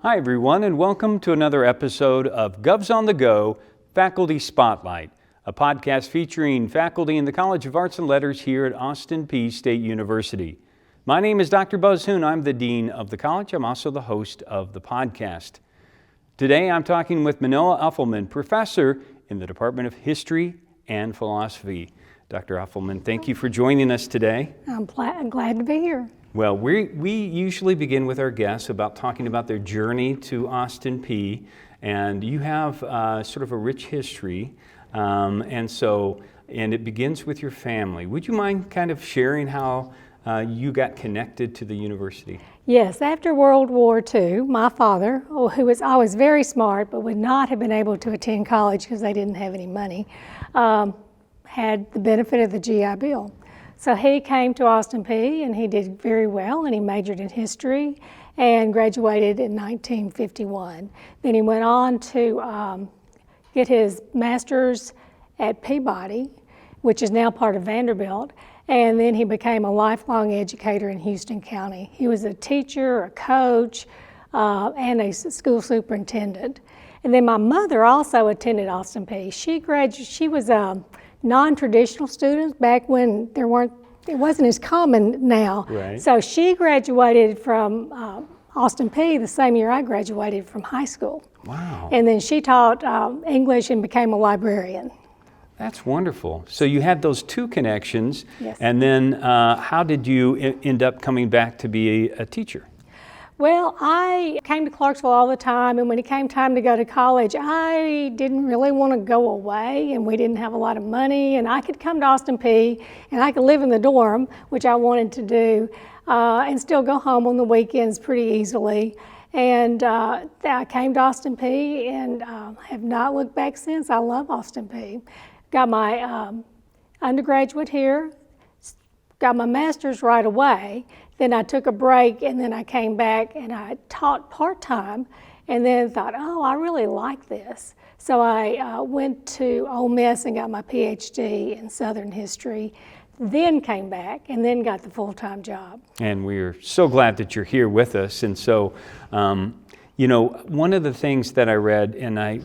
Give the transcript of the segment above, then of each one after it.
Hi everyone, and welcome to another episode of Govs on the Go, Faculty Spotlight, a podcast featuring faculty in the College of Arts and Letters here at Austin Peay State University. My name is Dr. Buzz Hoon. I'm the Dean of the College. I'm also the host of the podcast. Today I'm talking with Minoa Uffelman, Professor in the Department of History and Philosophy. Dr. Uffelman, thank you for joining us today. I'm glad to be here. Well, we usually begin with our guests about talking about their journey to Austin Peay, and you have sort of a rich history, and it begins with your family. Would you mind kind of sharing how you got connected to the university? Yes, after World War II, my father, who was always very smart but would not have been able to attend college because they didn't have any money, had the benefit of the GI Bill. So he came to Austin Peay and he did very well, and he majored in history and graduated in 1951. Then he went on to get his master's at Peabody, which is now part of Vanderbilt, and then he became a lifelong educator in Houston County. He was a teacher, a coach, and a school superintendent. And then my mother also attended Austin Peay. She was a non-traditional student back when it wasn't as common now. Right. So she graduated from Austin Peay the same year I graduated from high school. Wow. And then she taught English and became a librarian. That's wonderful. So you had those two connections. Yes. And then how did you end up coming back to be a teacher? Well, I came to Clarksville all the time, and when it came time to go to college, I didn't really want to go away, and we didn't have a lot of money, and I could come to Austin Peay, and I could live in the dorm, which I wanted to do, and still go home on the weekends pretty easily. And I came to Austin Peay and have not looked back since. I love Austin Peay. Got my undergraduate here, got my master's right away. Then I took a break, and then I came back and I taught part-time, and then thought, oh, I really like this. So I went to Ole Miss and got my PhD in Southern history, then came back and then got the full-time job. And we're so glad that you're here with us. And so, one of the things that I read, and I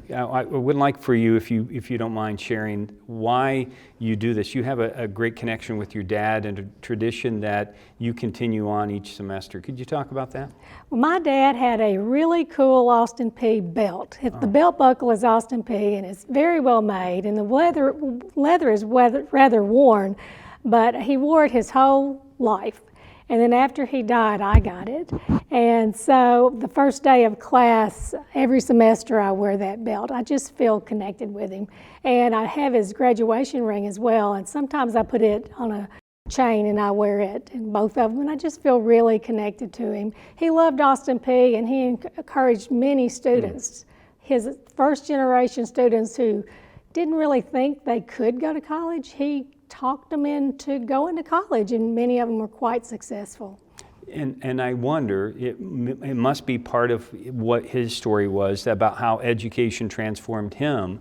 would like for you, if you don't mind sharing why you do this. You have a great connection with your dad and a tradition that you continue on each semester. Could you talk about that? Well, my dad had a really cool Austin Peay belt. The belt buckle is Austin Peay, and it's very well made, and the leather is rather worn, but he wore it his whole life. And then after he died, I got it. And so the first day of class, every semester I wear that belt. I just feel connected with him. And I have his graduation ring as well. And sometimes I put it on a chain and I wear it, and both of them. And I just feel really connected to him. He loved Austin Peay, and he encouraged many students, his first generation students who didn't really think they could go to college. He talked them into going to college, and many of them were quite successful. And I wonder, it must be part of what his story was about how education transformed him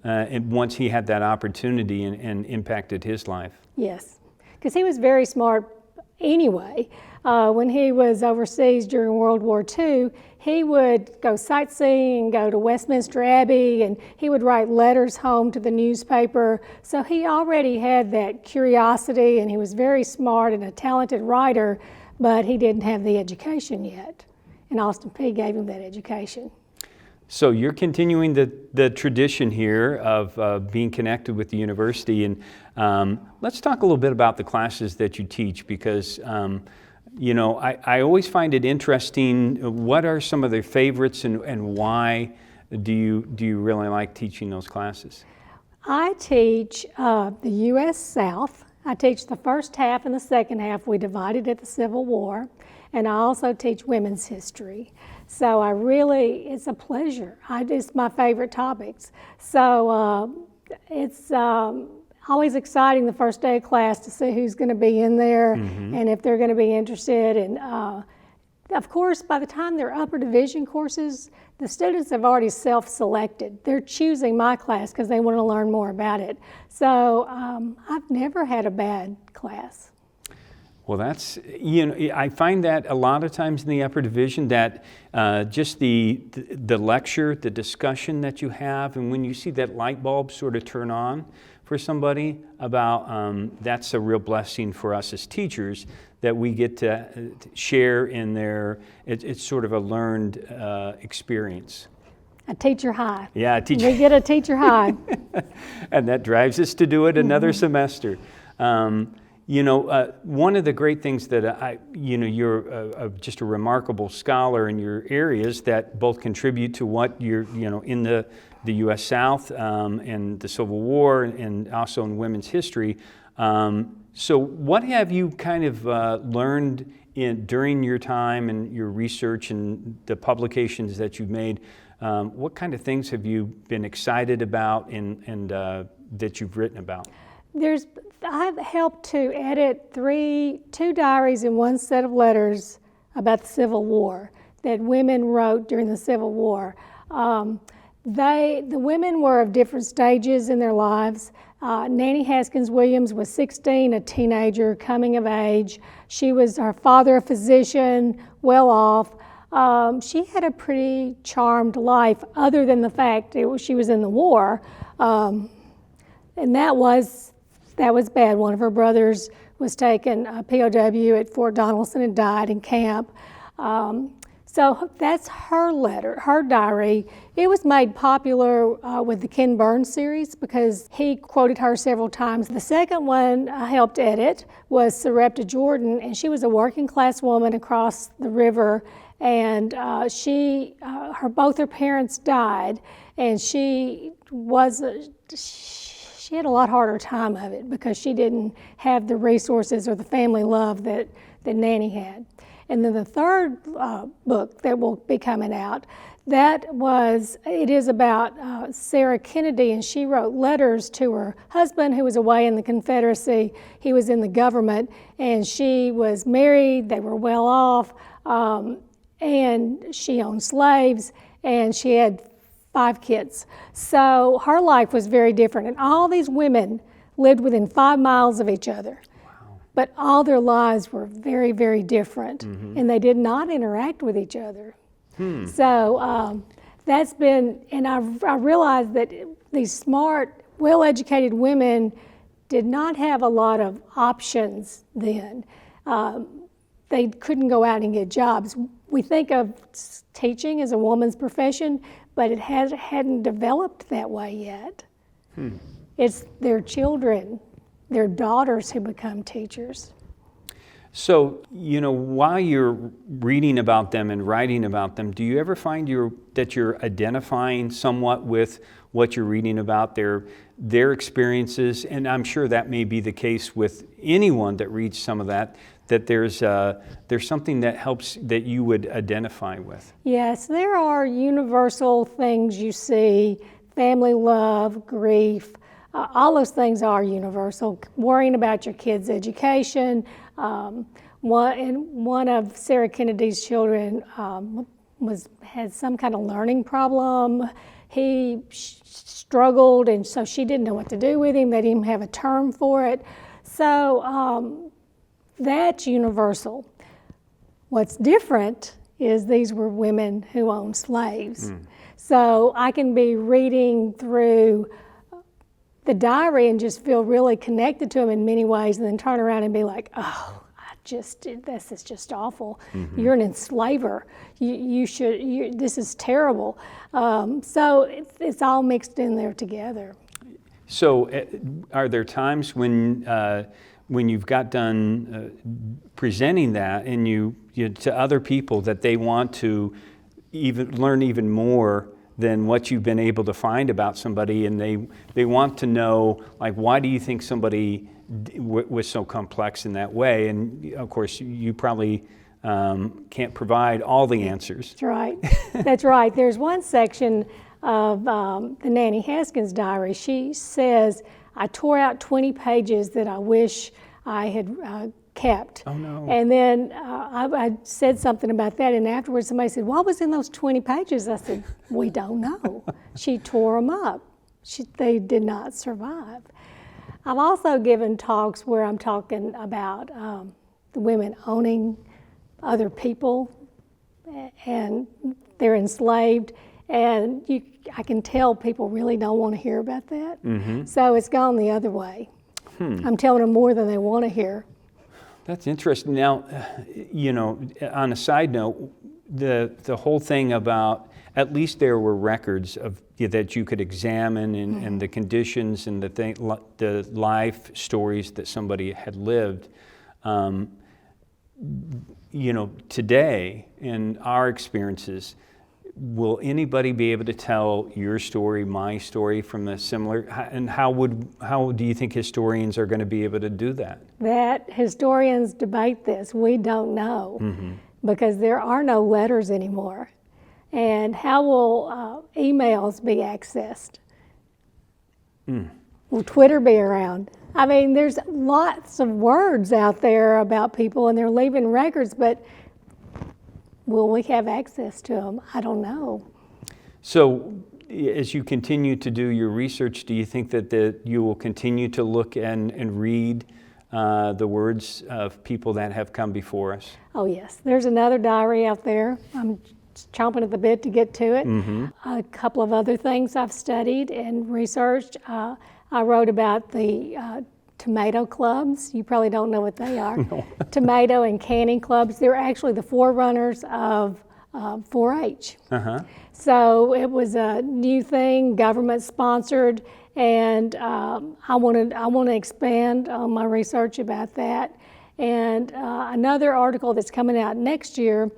and once he had that opportunity and impacted his life. Yes, because he was very smart anyway. When he was overseas during World War II, he would go sightseeing, go to Westminster Abbey, and he would write letters home to the newspaper. So he already had that curiosity, and he was very smart and a talented writer, but he didn't have the education yet. And Austin Peay gave him that education. So you're continuing the tradition here of being connected with the university, and let's talk a little bit about the classes that you teach, because I always find it interesting. What are some of their favorites, and why do you really like teaching those classes? I teach the U.S. South. I teach the first half and the second half. We divided at the Civil War. and I also teach women's history. So it's a pleasure. It's my favorite topics. So it's always exciting the first day of class to see who's going to be in there and if they're going to be interested. And of course, by the time they're upper division courses, the students have already self-selected. They're choosing my class because they want to learn more about it. So I've never had a bad class. Well, I find that a lot of times in the upper division that just the lecture, the discussion that you have, and when you see that light bulb sort of turn on for somebody about, that's a real blessing for us as teachers that we get to share in it's sort of a learned experience. A teacher high. Yeah, we get a teacher high. And that drives us to do it another semester. One of the great things that you're just a remarkable scholar in your areas that both contribute to what you're, in the U.S. South and the Civil War and also in women's history. So what have you kind of learned during your time and your research and the publications that you've made? What kind of things have you been excited about and that you've written about? I've helped to edit two diaries and one set of letters about the Civil War that women wrote during the Civil War. The women were of different stages in their lives. Nanny Haskins Williams was 16, a teenager, coming of age. Her father, a physician, well off. She had a pretty charmed life other than the fact she was in the war. And that was bad. One of her brothers was taken POW at Fort Donelson and died in camp. So that's her letter, her diary. It was made popular with the Ken Burns series because he quoted her several times. The second one I helped edit was Sarepta Jordan, and she was a working class woman across the river, and both her parents died, and she had a lot harder time of it because she didn't have the resources or the family love that Nanny had. And then the third book that will be coming out, it is about Sarah Kennedy, and she wrote letters to her husband who was away in the Confederacy. He was in the government, and she was married, they were well off, and she owned slaves, and she had 5 kids. So her life was very different, and all these women lived within 5 miles of each other. Wow. But all their lives were very, very different, and they did not interact with each other. So that's been, and I realized that these smart, well-educated women did not have a lot of options then. They couldn't go out and get jobs. We think of teaching as a woman's profession, but it hadn't developed that way yet. It's their children, their daughters who become teachers. So, while you're reading about them and writing about them, do you ever find that you're identifying somewhat with what you're reading about, their experiences? And I'm sure that may be the case with anyone that reads some of that there's something that helps that you would identify with. Yes, there are universal things you see, family love, grief, all those things are universal. Worrying about your kids' education. One of Sarah Kennedy's children had some kind of learning problem. He struggled, and so she didn't know what to do with him. They didn't have a term for it. So that's universal. What's different is these were women who owned slaves. So I can be reading through the diary and just feel really connected to them in many ways, and then turn around and be like, oh, this is just awful. You're an enslaver. This is terrible. So it's all mixed in there together. So are there times when you've got done presenting that and you to other people that they want to learn even more than what you've been able to find about somebody, and they want to know, like, why do you think somebody was so complex in that way? And of course, you probably can't provide all the answers. That's right. That's right. There's one section of the Nanny Haskins diary. She says, I tore out 20 pages that I wish I had kept. Oh, no. And then I said something about that, and afterwards somebody said, what was in those 20 pages? I said, we don't know. She tore them up. They did not survive. I've also given talks where I'm talking about the women owning other people, and they're enslaved, and I can tell people really don't want to hear about that. Mm-hmm. So it's gone the other way. I'm telling them more than they want to hear. That's interesting. Now, on a side note, the whole thing about, at least there were records of that you could examine and the conditions and the life stories that somebody had lived. Today, in our experiences, will anybody be able to tell your story, my story, from a similar? And how do you think historians are going to be able to do that? That historians debate this. We don't know, because there are no letters anymore. And how will emails be accessed? Will Twitter be around? I mean, there's lots of words out there about people, and they're leaving records, but will we have access to them? I don't know. So as you continue to do your research, do you think that you will continue to look and read the words of people that have come before us? Oh, yes. There's another diary out there. I'm chomping at the bit to get to it. A couple of other things I've studied and researched. I wrote about the tomato clubs. You probably don't know what they are. No. Tomato and canning clubs. They're actually the forerunners of 4-H. So it was a new thing, government sponsored, and I want to expand on my research about that. And another article that's coming out next year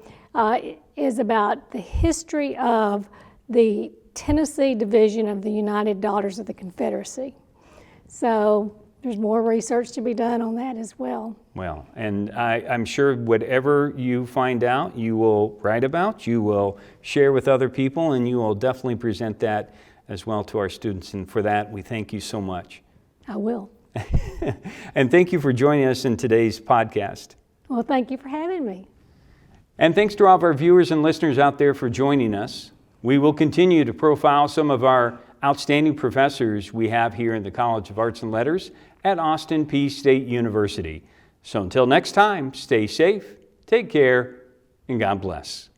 is about the history of the Tennessee division of the United Daughters of the Confederacy. So there's more research to be done on that as well. Well, and I'm sure whatever you find out, you will write about, you will share with other people, and you will definitely present that as well to our students. And for that, we thank you so much. I will. And thank you for joining us in today's podcast. Well, thank you for having me. And thanks to all of our viewers and listeners out there for joining us. We will continue to profile some of our outstanding professors we have here in the College of Arts and Letters at Austin Peay State University. So until next time, stay safe, take care, and God bless.